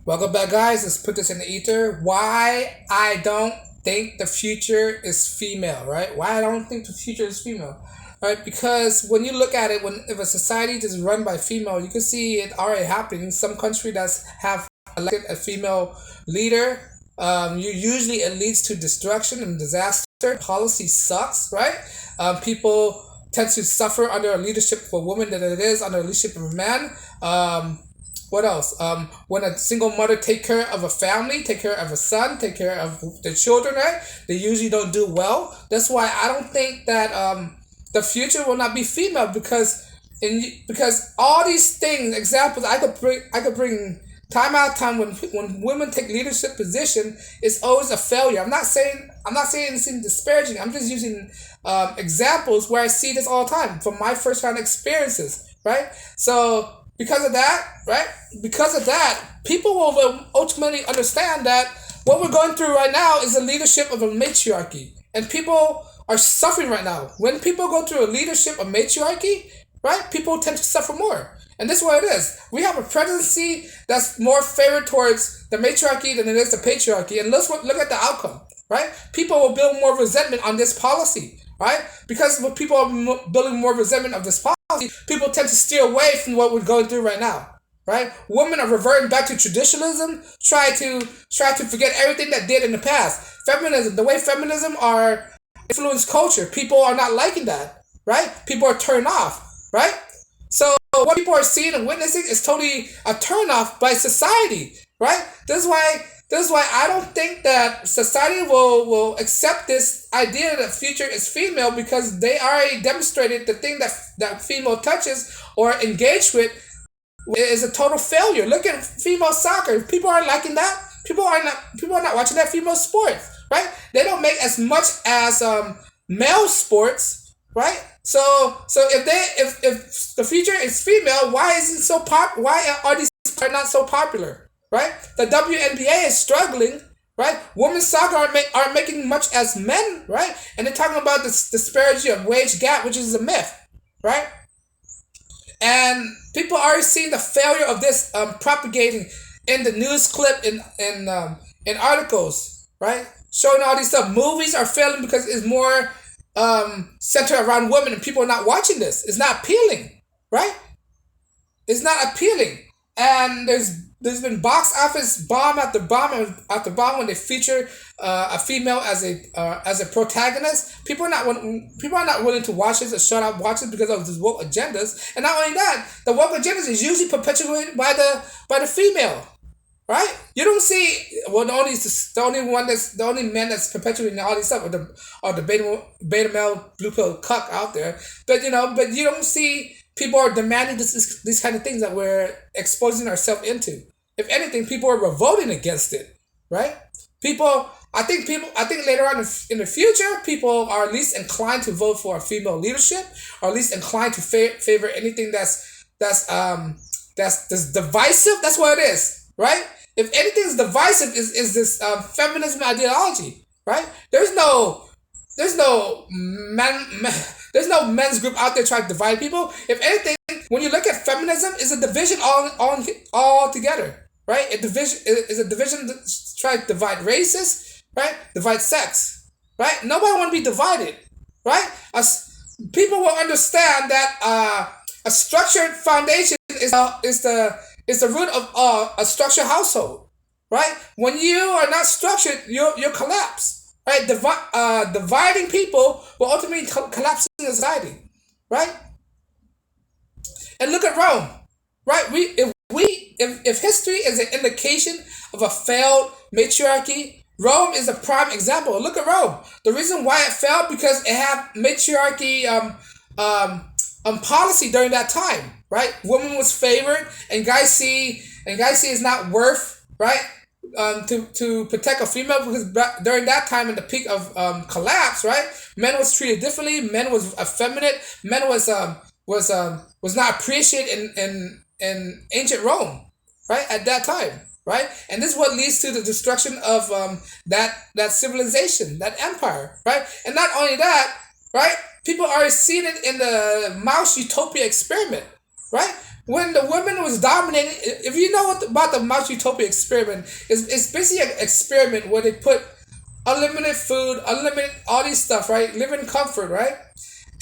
Welcome back, guys. Let's put this in the ether. Why I don't think the future is female, right? Why I don't think the future is female, right? Because when you look at it, when if a society is run by female, you can see it already happening. Some country that's have elected a female leader, usually it leads to destruction and disaster. Policy sucks, right? People tend to suffer under a leadership of a woman than it is under a leadership of a man. What else? When a single mother take care of a family, take care of a son, take care of the children, right? They usually don't do well. That's why I don't think that the future will not be female because all these things, examples I could bring time out of time when women take leadership position, it's always a failure. I'm not saying anything disparaging. I'm just using examples where I see this all the time from my first hand experiences, right? So because of that, right? Because of that, people will ultimately understand that what we're going through right now is a leadership of a matriarchy, and people are suffering right now. When people go through a leadership of matriarchy, right? People tend to suffer more. And this is what it is. We have a presidency that's more favored towards the matriarchy than it is the patriarchy. And let's look at the outcome, right? People will build more resentment on this policy, right? Because when people are building more resentment of this policy, people tend to steer away from what we're going through right now, right? Women are reverting back to traditionalism, try to forget everything that did in the past. Feminism, the way feminism are influenced culture, people are not liking that, right? People are turned off, right? So what people are seeing and witnessing is totally a turnoff by society, right? This is why I don't think that society will accept this idea that future is female, because they already demonstrated the thing that female touches or engage with is a total failure. Look at female soccer. People aren't liking that. People are not watching that female sports, right? They don't make as much as male sports, right? So if the future is female, why is it so why are these are not so popular, right? The WNBA is struggling, right? Women's soccer aren't making much as men, right? And they're talking about this disparity of wage gap, which is a myth, right? And people are already seeing the failure of this propagating in the news clip in articles, right? Showing all these stuff. Movies are failing because it's more centered around women, and people are not watching this. It's not appealing, right? It's not appealing. And there's been box office bomb after bomb after bomb when they feature a female as a protagonist. People are not willing to watch this or shut up watch it because of these woke agendas. And not only that, the woke agendas is usually perpetuated by the female, right? You don't see the only men that's perpetuating all these stuff are the beta male blue pill cuck out there. But you don't see people are demanding these kind of things that we're exposing ourselves into. If anything, people are revolting against it, right? I think later on in the future, people are at least inclined to vote for a female leadership, or at least inclined to favor anything that's divisive. That's what it is, right? If anything is divisive, is this feminism ideology, right? There's no men's group out there trying to divide people. If anything, when you look at feminism, it's a division all together, right? A division is a division that tries to divide races, right? Divide sex, right? Nobody want to be divided, right? People will understand that a structured foundation is the root of a structured household, right? When you are not structured, you collapse. Right, dividing people will ultimately collapse society, right? And look at Rome, right? If history is an indication of a failed matriarchy, Rome is a prime example. Look at Rome. The reason why it failed because it had matriarchy policy during that time, right? Women was favored, and guys see is not worth, right? To protect a female, because during that time in the peak of collapse, right, men was treated differently. Men was effeminate. Men was not appreciated in ancient Rome, right, at that time, right. And this is what leads to the destruction of that civilization, that empire, right. And not only that, right, people are seeing it in the mouse utopia experiment, right. when the woman was dominating. If you know about the Mount Utopia experiment, it's basically an experiment where they put unlimited food, unlimited all these stuff, right? Live in comfort, right?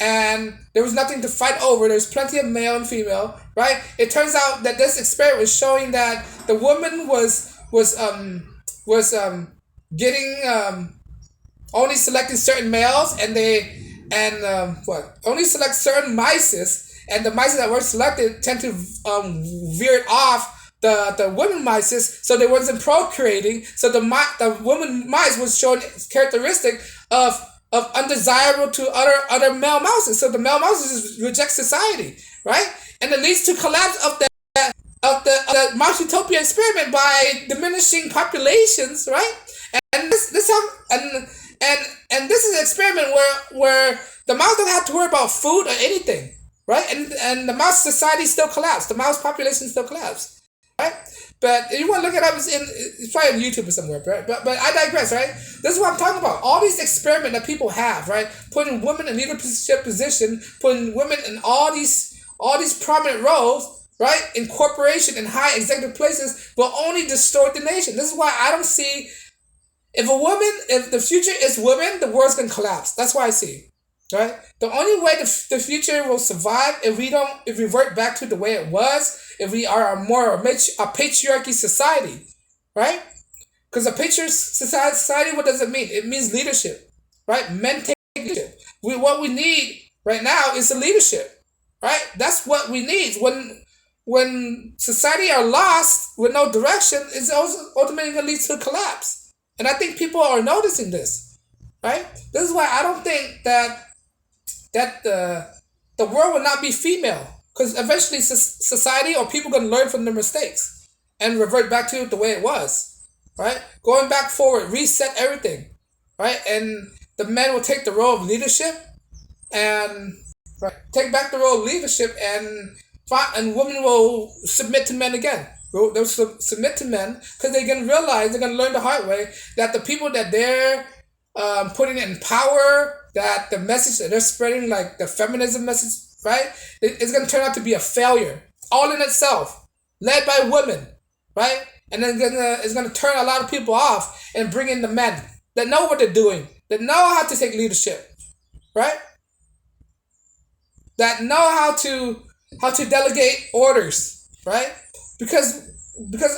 And there was nothing to fight over. There's plenty of male and female, right? It turns out that this experiment was showing that the woman was getting only selecting certain males, and they and what only select certain mice, and the mice that were selected tend to veer off the women mice, so they wasn't procreating. So the woman mice was showing characteristic of undesirable to other male mouses. So the male mouses reject society, right? And it leads to collapse of the Mount Utopia experiment by diminishing populations, right? And this is an experiment where the mouse don't have to worry about food or anything, right? And the mouse society still collapsed. The mouse population still collapsed, right? But if you want to look it up, it's probably on YouTube or somewhere, right? But I digress, right? This is what I'm talking about. All these experiments that people have, right? Putting women in leadership position, putting women in all these prominent roles, right? In corporation and high executive places will only distort the nation. This is why I don't see if the future is women, the world's gonna collapse. That's why I see. Right? The only way the future will survive if we revert back to the way it was, if we are a patriarchy society, right? Because a patriarchy society, what does it mean? It means leadership, right? Men take leadership. What we need right now is a leadership, right? That's what we need. When society are lost with no direction, it's also ultimately going to lead to collapse. And I think people are noticing this, right? This is why I don't think that the world will not be female, because eventually society or people going to learn from their mistakes and revert back to the way it was, right? Going back forward, reset everything, right? And the men will take the role of leadership and take back the role of leadership, and women will submit to men again. They'll submit to men because they're going to realize, they're going to learn the hard way that the people that they're putting in power, that the message that they're spreading, like the feminism message, right? It's going to turn out to be a failure, all in itself, led by women, right? And then it's going to turn a lot of people off and bring in the men that know what they're doing, that know how to take leadership, right? That know how to delegate orders, right? Because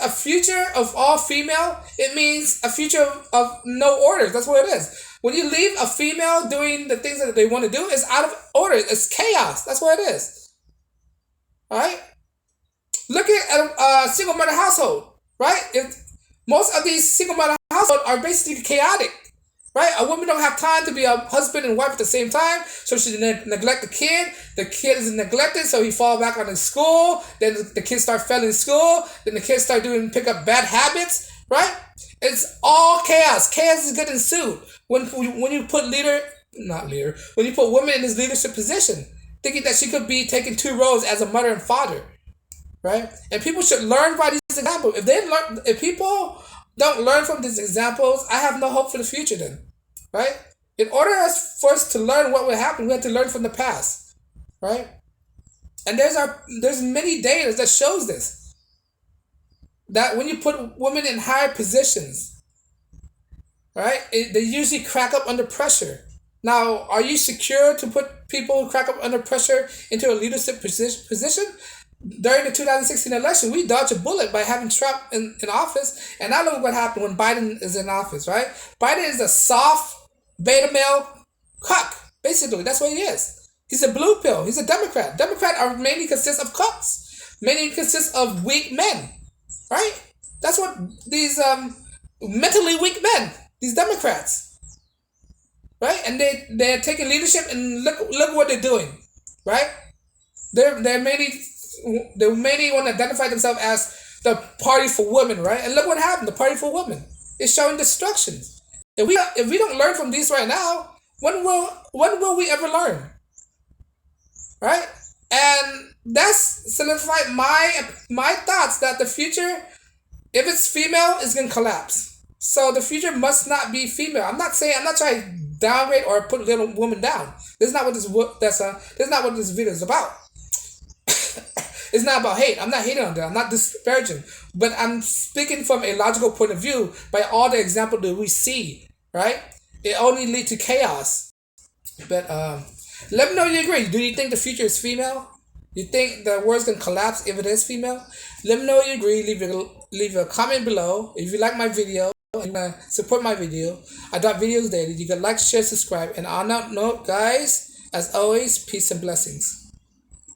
a future of all female, it means a future of no orders. That's what it is. When you leave a female doing the things that they want to do, it's out of order. It's chaos. That's what it is. All right? Look at a single mother household, right? If most of these single mother households are basically chaotic, right? A woman don't have time to be a husband and wife at the same time, so she neglect the kid. The kid is neglected, so he fall back on his school. Then the kids start failing school. Then the kids start pick up bad habits, right? It's all chaos. Chaos is getting ensued when you put when you put women in this leadership position, thinking that she could be taking two roles as a mother and father, right? And people should learn by these examples. If people don't learn from these examples, I have no hope for the future then, right? In order for us to learn what will happen, we have to learn from the past, right? And there's many data that shows this, that when you put women in higher positions, right, they usually crack up under pressure. Now, are you secure to put people who crack up under pressure into a leadership position? During the 2016 election, we dodged a bullet by having Trump in office. And now look what happened when Biden is in office, right? Biden is a soft beta male cuck. Basically, that's what he is. He's a blue pill. He's a Democrat. Democrats are mainly consist of cucks. Mainly consist of weak men, right? That's what these mentally weak men, these Democrats, right? And they're taking leadership, and look what they're doing, right? They mainly want to identify themselves as the party for women, right? And look what happened. The party for women is showing destruction. If we don't learn from these right now, when will we ever learn, right? And that's solidified my thoughts that the future, if it's female, is gonna collapse. So the future must not be female. I'm not trying to downgrade or put little woman down. This is not what this video is about. It's not about hate. I'm not hating on that. I'm not disparaging. But I'm speaking from a logical point of view by all the examples that we see, right? It only leads to chaos. But let me know you agree. Do you think the future is female? You think the world's gonna collapse if it is female? Let me know you agree. Leave a comment below. If you like my video and support my video, I drop videos daily. You can like, share, subscribe. And on that note, guys, as always, peace and blessings.